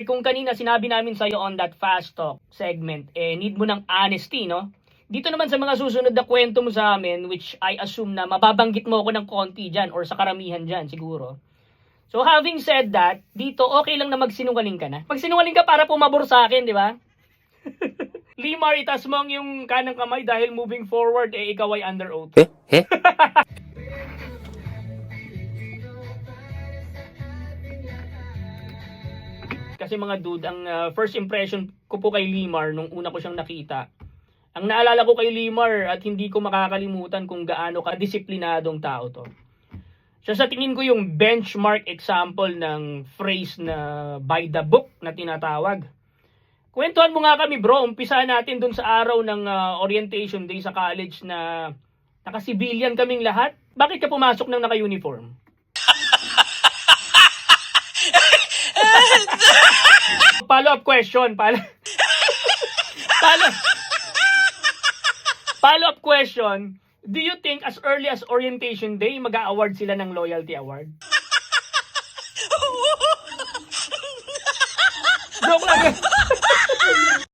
Kung kanina sinabi namin sa'yo on that fast talk segment, need mo ng honesty, no? Dito naman sa mga susunod na kwento mo sa amin, which I assume na mababanggit mo ako ng konti dyan or sa karamihan dyan siguro. So having said that, dito okay lang na magsinungaling ka na. Magsinungaling ka para pumabor sa akin, di ba? Limar, itas mo ang yung kanang kamay dahil moving forward, ikaw ay under oath. Kasi mga dude, ang first impression ko po kay Limar nung una ko siyang nakita, ang naalala ko kay Limar at hindi ko makakalimutan kung gaano ka-disiplinadong tao to. Siya sa tingin ko yung benchmark example ng phrase na by the book na tinatawag. Kwentuhan mo nga kami bro, umpisa natin dun sa araw ng orientation day sa college na naka-civilian kaming lahat. Bakit ka pumasok ng naka-uniform? Follow-up question. Follow-up question. Do you think as early as orientation day, mag-a-award sila ng loyalty award?